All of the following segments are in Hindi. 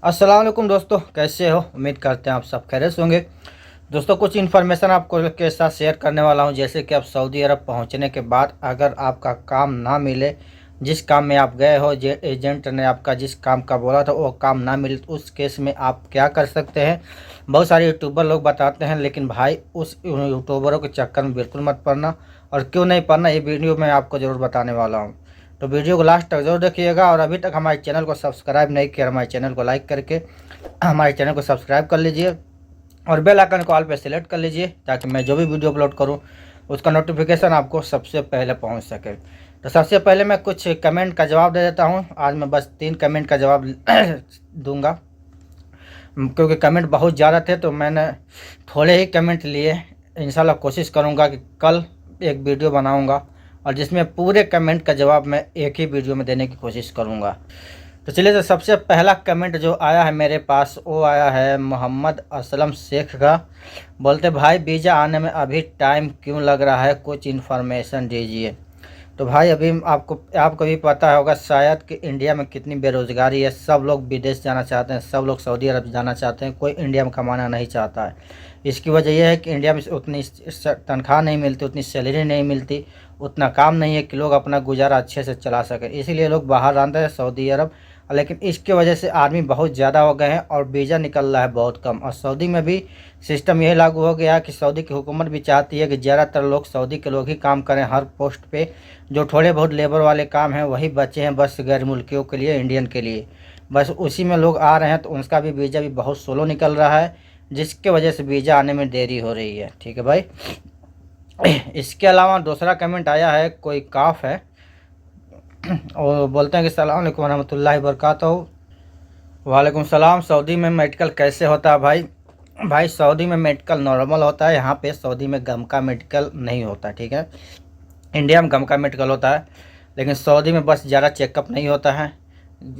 अस्सलाम वालेकुम दोस्तों, कैसे हो? उम्मीद करते हैं आप सब खैरियत से होंगे। दोस्तों, कुछ इन्फॉर्मेशन आपको के साथ शेयर करने वाला हूं। जैसे कि आप सऊदी अरब पहुंचने के बाद अगर आपका काम ना मिले, जिस काम में आप गए हो, एजेंट ने आपका जिस काम का बोला था वो काम ना मिले, तो उस केस में आप क्या कर सकते हैं। बहुत सारे यूट्यूबर लोग बताते हैं, लेकिन भाई उस यूट्यूबरों के चक्कर में बिल्कुल मत पड़ना। और क्यों नहीं पड़ना, ये वीडियो मैं आपको ज़रूर बताने वाला हूँ। तो वीडियो को लास्ट तक जरूर देखिएगा। और अभी तक हमारे चैनल को सब्सक्राइब नहीं किया, हमारे चैनल को लाइक करके हमारे चैनल को सब्सक्राइब कर लीजिए और बेल आइकन को ऑल पे सेलेक्ट कर लीजिए, ताकि मैं जो भी वीडियो अपलोड करूं उसका नोटिफिकेशन आपको सबसे पहले पहुंच सके। तो सबसे पहले मैं कुछ कमेंट का जवाब दे देता हूं। आज मैं बस 3 कमेंट का जवाब दूंगा, क्योंकि कमेंट बहुत ज़्यादा थे तो मैंने थोड़े ही कमेंट लिए। इंशाल्लाह कोशिश करूंगा कि कल एक वीडियो बनाऊंगा और जिसमें पूरे कमेंट का जवाब मैं एक ही वीडियो में देने की कोशिश करूंगा। तो चलिए, तो सबसे पहला कमेंट जो आया है मेरे पास वो आया है मोहम्मद असलम शेख का। बोलते भाई वीज़ा आने में अभी टाइम क्यों लग रहा है, कुछ इन्फॉर्मेशन दीजिए। तो भाई अभी आपको भी पता होगा शायद कि इंडिया में कितनी बेरोज़गारी है। सब लोग विदेश जाना चाहते हैं, सब लोग सऊदी अरब जाना चाहते हैं, कोई इंडिया में कमाना नहीं चाहता है। इसकी वजह यह है कि इंडिया में उतनी तनख्वाह नहीं मिलती, उतनी सैलरी नहीं मिलती, उतना काम नहीं है कि लोग अपना गुजारा अच्छे से चला सकें। इसीलिए लोग बाहर आते हैं सऊदी अरब। लेकिन इसके वजह से आदमी बहुत ज़्यादा हो गए हैं और वीज़ा निकल रहा है बहुत कम। और सऊदी में भी सिस्टम यही लागू हो गया है कि सऊदी की हुकूमत भी चाहती है कि ज़्यादातर लोग सऊदी के लोग ही काम करें हर पोस्ट पे। जो थोड़े बहुत लेबर वाले काम हैं वही बचे हैं बस गैर मुल्कियों के लिए, इंडियन के लिए। बस उसी में लोग आ रहे हैं, तो उनका भी वीज़ा भी बहुत स्लो निकल रहा है, जिसके वजह से वीज़ा आने में देरी हो रही है। ठीक है भाई। इसके अलावा दूसरा कमेंट आया है, कोई काफ है और बोलते हैं कि सलाम अलैकुम रहमतुल्लाहि वबरकातुहू। वालेकुम सलाम। सऊदी में मेडिकल कैसे होता है भाई? भाई सऊदी में मेडिकल नॉर्मल होता है। यहाँ पे सऊदी में गम का मेडिकल नहीं होता। ठीक है, इंडिया में गम का मेडिकल होता है, लेकिन सऊदी में बस ज़्यादा चेकअप नहीं होता है।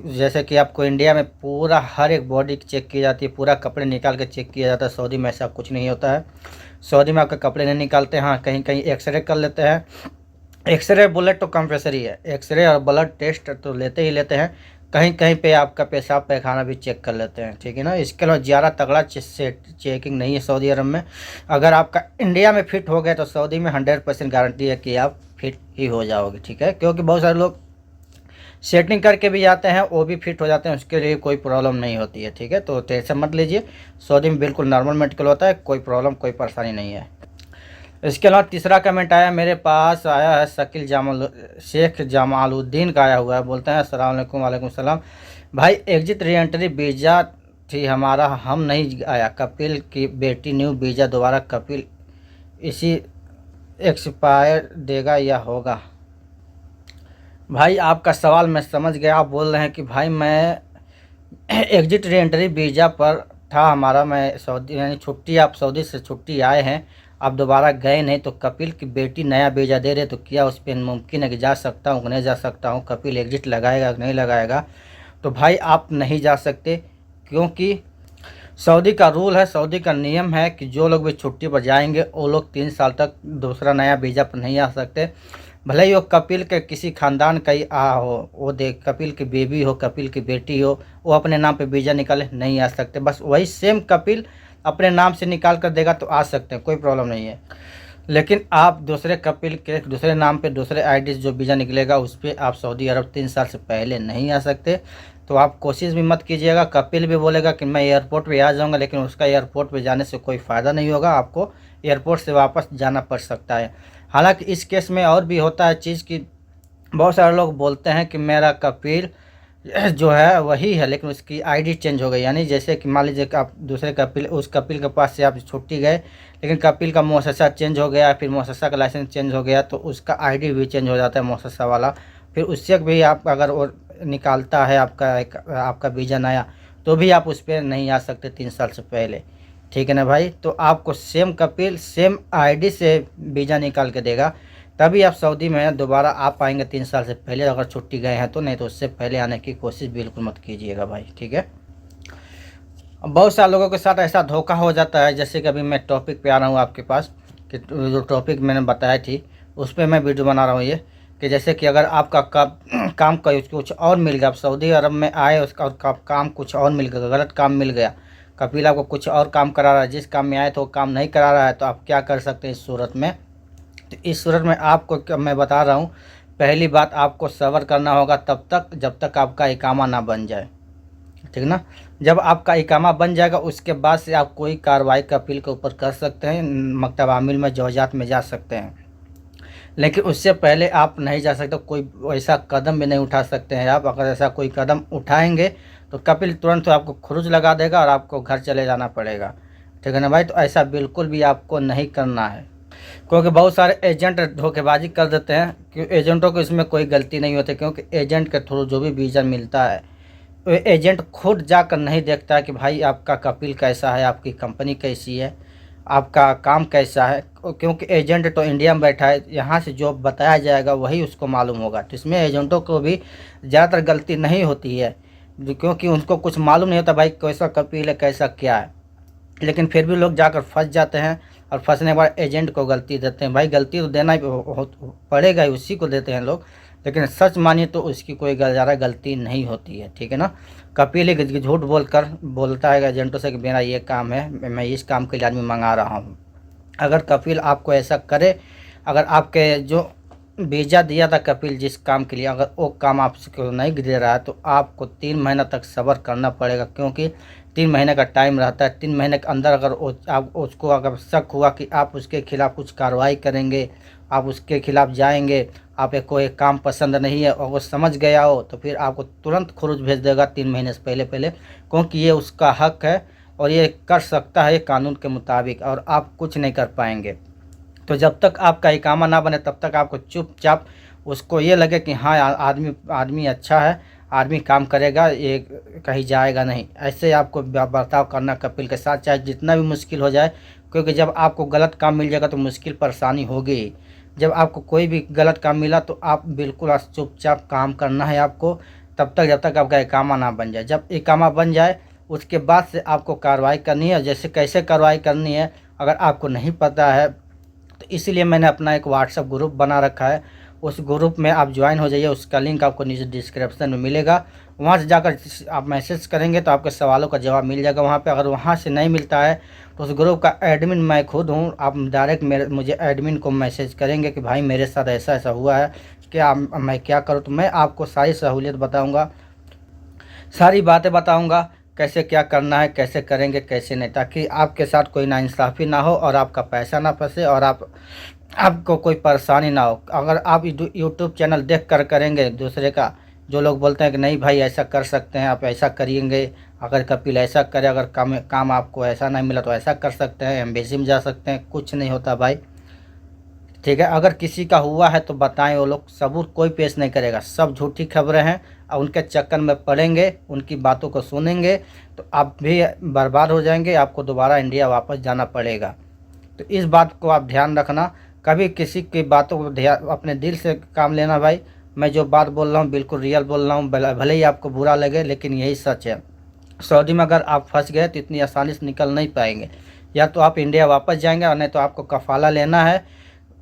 जैसे कि आपको इंडिया में पूरा हर एक बॉडी चेक की जाती है, पूरा कपड़े निकाल के चेक किया जाता है, सऊदी में ऐसा कुछ नहीं होता है। सऊदी में आपके कपड़े नहीं निकालते हैं। हाँ, कहीं कहीं एक्सरे कर लेते हैं। एक्सरे बुलेट तो कंपल्सरी है, एक्सरे और ब्लड टेस्ट तो लेते ही लेते हैं। कहीं कहीं पे आपका पेशाब पैखाना भी चेक कर लेते हैं। ठीक है ना, इसके अलावा ज़्यादा तगड़ा चेकिंग नहीं है सऊदी अरब में। अगर आपका इंडिया में फिट हो गया तो सऊदी में 100% गारंटी है कि आप फिट ही हो जाओगे। ठीक है, क्योंकि बहुत सारे लोग सेटिंग करके भी जाते हैं, वो भी फिट हो जाते हैं, उसके लिए कोई प्रॉब्लम नहीं होती है। ठीक है, तो टेंशन मत लीजिए, सऊदी में बिल्कुल नॉर्मल मेडिकल होता है, कोई प्रॉब्लम कोई परेशानी नहीं है। इसके अलावा तीसरा कमेंट आया मेरे पास, आया है शकील जामल शेख जमालुद्दीन का आया हुआ है। बोलते हैं अस्सलाम वालेकुम। वालेकुम सलाम। भाई एग्जिट री एंट्री वीज़ा थी हमारा, हम नहीं आया। कपिल की बेटी न्यू वीज़ा दोबारा कपिल इसी एक्सपायर देगा या होगा? भाई आपका सवाल मैं समझ गया। आप बोल रहे हैं कि भाई मैं एग्जिट री एंट्री वीज़ा पर था हमारा, मैं सऊदी यानी छुट्टी, आप सऊदी से छुट्टी आए हैं, आप दोबारा गए नहीं, तो कपिल की बेटी नया वीज़ा दे रहे, तो क्या उस पर मुमकिन है कि जा सकता हूँ कि नहीं जा सकता हूँ? कपिल एग्जिट लगाएगा कि नहीं लगाएगा? तो भाई आप नहीं जा सकते, क्योंकि सऊदी का रूल है, सऊदी का नियम है कि जो लोग भी छुट्टी पर जाएंगे वो लोग 3 साल तक दूसरा नया वीज़ा पर नहीं आ सकते। भले ही वो कपिल के किसी खानदान का ही आ हो, वो देख कपिल की बेबी हो, कपिल की बेटी हो, वो अपने नाम पे वीज़ा निकाले नहीं आ सकते। बस वही सेम कपिल अपने नाम से निकाल कर देगा तो आ सकते हैं, कोई प्रॉब्लम नहीं है। लेकिन आप दूसरे कपिल के दूसरे नाम पे दूसरे आईडी से जो वीज़ा निकलेगा उस पर आप सऊदी अरब 3 साल से पहले नहीं आ सकते। तो आप कोशिश भी मत कीजिएगा। कपिल भी बोलेगा कि मैं एयरपोर्ट पे आ जाऊंगा, लेकिन उसका एयरपोर्ट पे जाने से कोई फ़ायदा नहीं होगा, आपको एयरपोर्ट से वापस जाना पड़ सकता है। हालांकि इस केस में और भी होता है चीज़ कि बहुत सारे लोग बोलते हैं कि मेरा कपिल जो है वही है, लेकिन उसकी आईडी चेंज हो गई। यानी जैसे कि मान लीजिए कि आप दूसरे कपिल, उस कपिल के पास से आप छुट्टी गए, लेकिन कपिल का मुअस्ससा चेंज हो गया, फिर मुअस्ससा का लाइसेंस चेंज हो गया, तो उसका आईडी भी चेंज हो जाता है मुअस्ससा वाला। फिर उससे भी आप अगर वो निकालता है आपका वीज़ा नया, तो भी आप उस पर नहीं आ सकते 3 साल से पहले। ठीक है ना भाई, तो आपको सेम कपिल सेम आईडी से वीज़ा निकाल के देगा, तभी आप सऊदी में दोबारा आ पाएंगे 3 साल से पहले। अगर छुट्टी गए हैं तो, नहीं तो उससे पहले आने की कोशिश बिल्कुल मत कीजिएगा भाई। ठीक है, अब बहुत सारे लोगों के साथ ऐसा धोखा हो जाता है। जैसे कि अभी मैं टॉपिक पे आ रहा हूँ आपके पास, कि जो टॉपिक मैंने बताया थी उस पर मैं वीडियो बना रहा हूँ। ये कि जैसे कि अगर आपका काम कुछ और मिल गया, आप सऊदी अरब में आए, उसका काम कुछ और मिल गया, गलत काम मिल गया, कपिल आपको कुछ और काम करा रहा है, जिस काम में आए तो वो काम नहीं करा रहा है, तो आप क्या कर सकते हैं इस सूरत में। तो इस सूरत में आपको मैं बता रहा हूँ, पहली बात आपको सब्र करना होगा तब तक जब तक आपका इकामा ना बन जाए, ठीक ना। जब आपका इकामा बन जाएगा उसके बाद से आप कोई कार्रवाई कपिल के ऊपर कर सकते हैं, मकतब आमिल में जवाजात में जा सकते हैं, लेकिन उससे पहले आप नहीं जा सकते, कोई ऐसा कदम भी नहीं उठा सकते हैं आप। अगर ऐसा कोई कदम उठाएंगे तो कपिल तुरंत तो आपको खुरुज लगा देगा और आपको घर चले जाना पड़ेगा, ठीक है ना भाई। तो ऐसा बिल्कुल भी आपको नहीं करना है, क्योंकि बहुत सारे एजेंट धोखेबाजी कर देते हैं कि एजेंटों को इसमें कोई गलती नहीं होती, क्योंकि एजेंट के थ्रू जो भी वीज़ा मिलता है वो एजेंट खुद जाकर नहीं देखता है कि भाई आपका कपिल कैसा है, आपकी कंपनी कैसी है, आपका काम कैसा है, क्योंकि एजेंट तो इंडिया में बैठा है, यहाँ से जो बताया जाएगा वही उसको मालूम होगा। तो इसमें एजेंटों को भी ज़्यादातर गलती नहीं होती है, क्योंकि उनको कुछ मालूम नहीं होता भाई कैसा कपिल है, कैसा क्या है, लेकिन फिर भी लोग जाकर फंस जाते हैं और फंसने के बाद एजेंट को गलती देते हैं। भाई गलती तो देना ही पड़ेगा ही, उसी को देते हैं लोग, लेकिन सच मानिए तो उसकी कोई ज़्यादा गलती नहीं होती है, ठीक है ना। कपिल ही झूठ बोलता है एजेंटों से कि मेरा ये काम है, मैं इस काम के लिए आदमी मंगा रहा हूँ। अगर कपिल आपको ऐसा करे, अगर आपके जो वीज़ा दिया था कपिल जिस काम के लिए, अगर वो काम आपको नहीं दे रहा है तो आपको 3 महीना तक सब्र करना पड़ेगा, क्योंकि 3 महीने का टाइम रहता है। 3 महीने के अंदर अगर आप उसको अगर शक हुआ कि आप उसके खिलाफ़ कुछ कार्रवाई करेंगे, आप उसके खिलाफ़ जाएंगे, आप कोई काम पसंद नहीं है और वो समझ गया हो, तो फिर आपको तुरंत खुरुज भेज देगा 3 महीने से पहले, क्योंकि ये उसका हक है और ये कर सकता है कानून के मुताबिक, और आप कुछ नहीं कर पाएंगे। तो जब तक आपका इकामा ना बने तब तक आपको चुपचाप उसको ये लगे कि हाँ आदमी अच्छा है, आदमी काम करेगा, ये कहीं जाएगा नहीं, ऐसे आपको बर्ताव करना कपिल के साथ, चाहे जितना भी मुश्किल हो जाए। क्योंकि जब आपको गलत काम मिल जाएगा तो मुश्किल परेशानी होगी ही। जब आपको कोई भी गलत काम मिला तो आप बिल्कुल चुपचाप काम करना है आपको, तब तक जब तक आपका इकामा ना बन जाए। जब इकामा बन जाए उसके बाद से आपको कार्रवाई करनी है। जैसे कैसे कार्रवाई करनी है अगर आपको नहीं पता है तो इसीलिए मैंने अपना एक व्हाट्सएप ग्रुप बना रखा है, उस ग्रुप में आप ज्वाइन हो जाइए। उसका लिंक आपको नीचे डिस्क्रिप्शन में मिलेगा, वहाँ से जाकर आप मैसेज करेंगे तो आपके सवालों का जवाब मिल जाएगा वहाँ पे। अगर वहाँ से नहीं मिलता है तो उस ग्रुप का एडमिन मैं खुद हूँ, आप डायरेक्ट मुझे एडमिन को मैसेज करेंगे कि भाई मेरे साथ ऐसा ऐसा हुआ है, क्या मैं क्या करूँ, तो मैं आपको सारी सहूलियत बताऊँगा, सारी बातें बताऊँगा, कैसे क्या करना है, कैसे करेंगे कैसे नहीं, ताकि आपके साथ कोई नाइंसाफ़ी ना हो और आपका पैसा ना फंसे और आपको कोई परेशानी ना हो। अगर आप यूट्यूब चैनल देख कर करेंगे दूसरे का, जो लोग बोलते हैं कि नहीं भाई ऐसा कर सकते हैं, आप ऐसा करेंगे, अगर कपिल ऐसा करे, अगर काम आपको ऐसा नहीं मिला तो ऐसा कर सकते हैं, एम्बेसी में जा सकते हैं, कुछ नहीं होता भाई, ठीक है। अगर किसी का हुआ है तो बताएं, वो लोग सबूत कोई पेश नहीं करेगा, सब झूठी खबरें हैं और उनके चक्कर में पड़ेंगे, उनकी बातों को सुनेंगे तो आप भी बर्बाद हो जाएंगे, आपको दोबारा इंडिया वापस जाना पड़ेगा। तो इस बात को आप ध्यान रखना, कभी किसी की बातों को अपने दिल से काम लेना भाई। मैं जो बात बोल रहा हूँ बिल्कुल रियल बोल रहा हूँ, भले ही आपको बुरा लगे लेकिन यही सच है। सऊदी में अगर आप फंस गए तो इतनी आसानी से निकल नहीं पाएंगे, या तो आप इंडिया वापस जाएंगे और नहीं तो आपको कफ़ाला लेना है।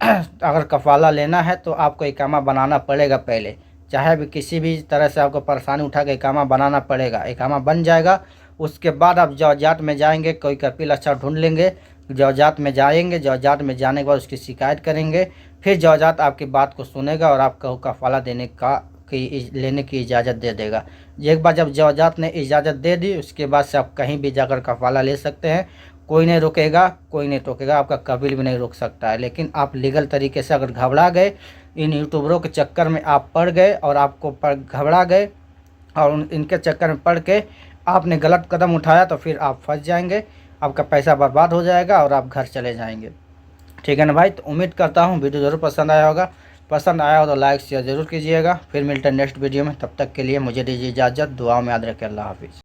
अगर कफ़ाला लेना है तो आपको इकामा बनाना पड़ेगा पहले, चाहे भी किसी भी तरह से आपको परेशानी उठा के इकामा बनाना पड़ेगा। इकामा बन जाएगा उसके बाद आप जवाजात में जाएंगे, कोई कपिल अच्छा ढूंढ लेंगे, जवाजात में जाएंगे, जवाजात में जाने के बाद उसकी शिकायत करेंगे, फिर जवाजात आपकी बात को सुनेगा और आपको कफ़ाला लेने की इजाज़त दे देगा। एक बार जब जवाजात ने इजाज़त दे दी उसके बाद से आप कहीं भी जाकर कफ़ाला ले सकते हैं, कोई नहीं रोकेगा, कोई नहीं टोकेगा, आपका कपिल भी नहीं रोक सकता है। लेकिन आप लीगल तरीके से अगर घबरा गए, इन यूट्यूबरों के चक्कर में आप पड़ गए और आपको घबरा गए और इनके चक्कर में पड़ के आपने गलत कदम उठाया तो फिर आप फंस जाएंगे, आपका पैसा बर्बाद हो जाएगा और आप घर चले जाएंगे, ठीक है ना भाई। तो उम्मीद करता हूँ वीडियो ज़रूर पसंद आया होगा, पसंद आया हो तो लाइक शेयर ज़रूर कीजिएगा। फिर मिलते हैं नेक्स्ट वीडियो में, तब तक के लिए मुझे दीजिए इजाज़त, दुआओं में याद रखें, अल्लाह हाफिज़।